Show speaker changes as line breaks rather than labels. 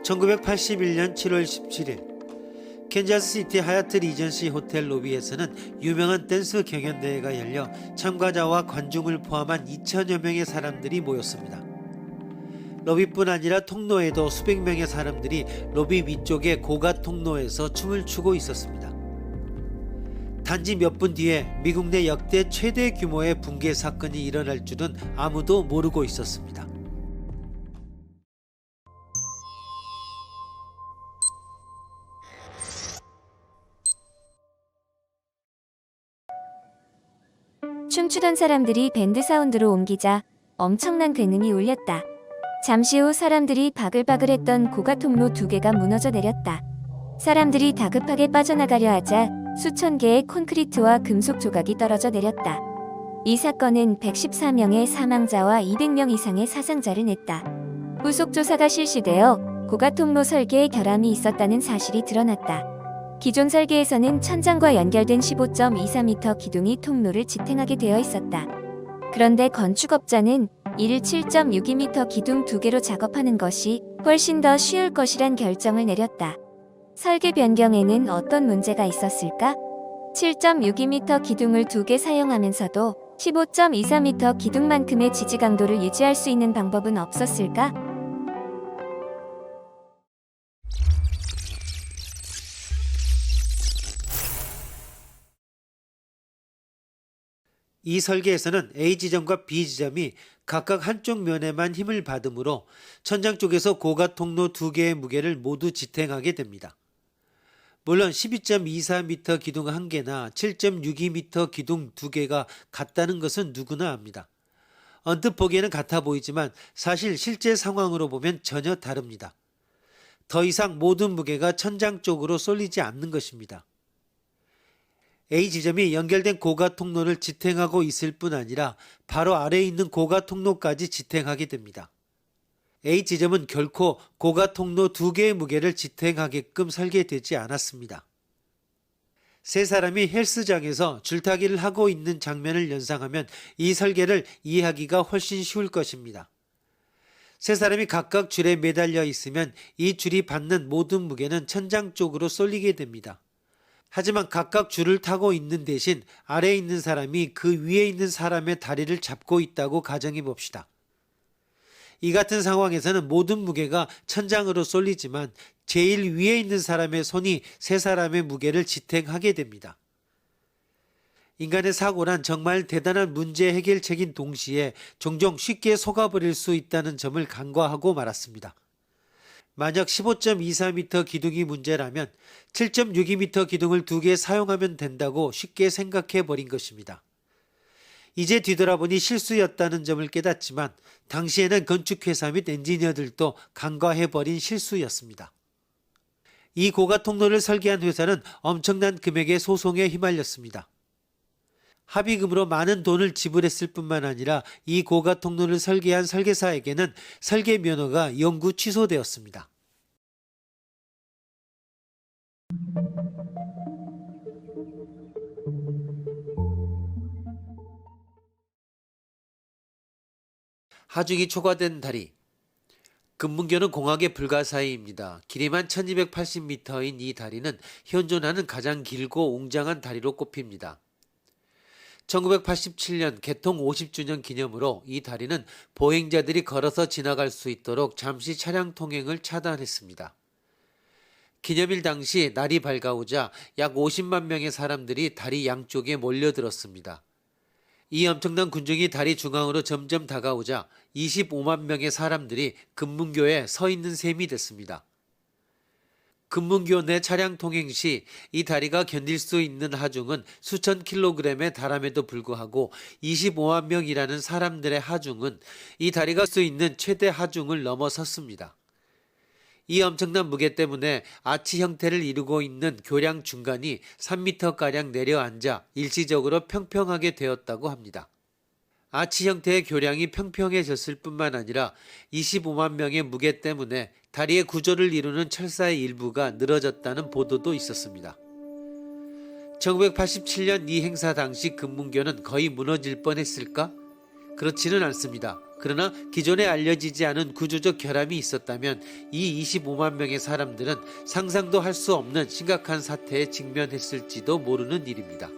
1981년 7월 17일 캔자스시티 하얏트 리전시 호텔 로비에서는 유명한 댄스 경연대회가 열려 참가자와 관중을 포함한 2천여 명의 사람들이 모였습니다. 로비뿐 아니라 통로에도 수백 명의 사람들이 로비 위쪽의 고가 통로에서 춤을 추고 있었습니다. 단지 몇 분 뒤에 미국 내 역대 최대 규모의 붕괴 사건이 일어날 줄은 아무도 모르고 있었습니다.
춤추던 사람들이 밴드 사운드로 옮기자 엄청난 굉음이 울렸다. 잠시 후 사람들이 바글바글했던 고가 통로 2개가 무너져 내렸다. 사람들이 다급하게 빠져나가려 하자 수천 개의 콘크리트와 금속 조각이 떨어져 내렸다. 이 사건은 114명의 사망자와 200명 이상의 사상자를 냈다. 후속 조사가 실시되어 고가 통로 설계에 결함이 있었다는 사실이 드러났다. 기존 설계에서는 천장과 연결된 15.24m 기둥이 통로를 지탱하게 되어 있었다. 그런데 건축업자는 이를 7.62m 기둥 2개로 작업하는 것이 훨씬 더 쉬울 것이란 결정을 내렸다. 설계 변경에는 어떤 문제가 있었을까? 7.62m 기둥을 2개 사용하면서도 15.24m 기둥만큼의 지지 강도를 유지할 수 있는 방법은 없었을까?
이 설계에서는 A 지점과 B 지점이 각각 한쪽 면에만 힘을 받으므로 천장 쪽에서 고가 통로 2개의 무게를 모두 지탱하게 됩니다. 물론 12.24m 기둥 1개나 7.62m 기둥 2개가 같다는 것은 누구나 압니다. 언뜻 보기에는 같아 보이지만 사실 실제 상황으로 보면 전혀 다릅니다. 더 이상 모든 무게가 천장 쪽으로 쏠리지 않는 것입니다. A 지점이 연결된 고가 통로를 지탱하고 있을 뿐 아니라 바로 아래에 있는 고가 통로까지 지탱하게 됩니다. A 지점은 결코 고가 통로 2개의 무게를 지탱하게끔 설계되지 않았습니다. 세 사람이 헬스장에서 줄타기를 하고 있는 장면을 연상하면 이 설계를 이해하기가 훨씬 쉬울 것입니다. 세 사람이 각각 줄에 매달려 있으면 이 줄이 받는 모든 무게는 천장 쪽으로 쏠리게 됩니다. 하지만 각각 줄을 타고 있는 대신 아래에 있는 사람이 그 위에 있는 사람의 다리를 잡고 있다고 가정해 봅시다. 이 같은 상황에서는 모든 무게가 천장으로 쏠리지만 제일 위에 있는 사람의 손이 세 사람의 무게를 지탱하게 됩니다. 인간의 사고란 정말 대단한 문제 해결책인 동시에 종종 쉽게 속아버릴 수 있다는 점을 간과하고 말았습니다. 만약 15.24m 기둥이 문제라면 7.62m 기둥을 2개 사용하면 된다고 쉽게 생각해 버린 것입니다. 이제 뒤돌아보니 실수였다는 점을 깨닫지만 당시에는 건축회사 및 엔지니어들도 간과해 버린 실수였습니다. 이 고가 통로를 설계한 회사는 엄청난 금액의 소송에 휘말렸습니다. 합의금으로 많은 돈을 지불했을 뿐만 아니라 이 고가 통로를 설계한 설계사에게는 설계 면허가 영구 취소되었습니다. 하중이 초과된 다리. 금문교는 공학의 불가사의입니다. 길이만 1280m인 이 다리는 현존하는 가장 길고 웅장한 다리로 꼽힙니다. 1987년 개통 50주년 기념으로 이 다리는 보행자들이 걸어서 지나갈 수 있도록 잠시 차량 통행을 차단했습니다. 기념일 당시 날이 밝아오자 약 50만 명의 사람들이 다리 양쪽에 몰려들었습니다. 이 엄청난 군중이 다리 중앙으로 점점 다가오자 25만 명의 사람들이 금문교에 서 있는 셈이 됐습니다. 금문교 내 차량 통행 시 이 다리가 견딜 수 있는 하중은 수천 킬로그램에 달함에도 불구하고 25만 명이라는 사람들의 하중은 이 다리가 수 있는 최대 하중을 넘어섰습니다. 이 엄청난 무게 때문에 아치 형태를 이루고 있는 교량 중간이 3m가량 내려앉아 일시적으로 평평하게 되었다고 합니다. 아치 형태의 교량이 평평해졌을 뿐만 아니라 25만 명의 무게 때문에 다리의 구조를 이루는 철사의 일부가 늘어졌다는 보도도 있었습니다. 1987년 이 행사 당시 금문교는 거의 무너질 뻔했을까? 그렇지는 않습니다. 그러나 기존에 알려지지 않은 구조적 결함이 있었다면 이 25만 명의 사람들은 상상도 할 수 없는 심각한 사태에 직면했을지도 모르는 일입니다.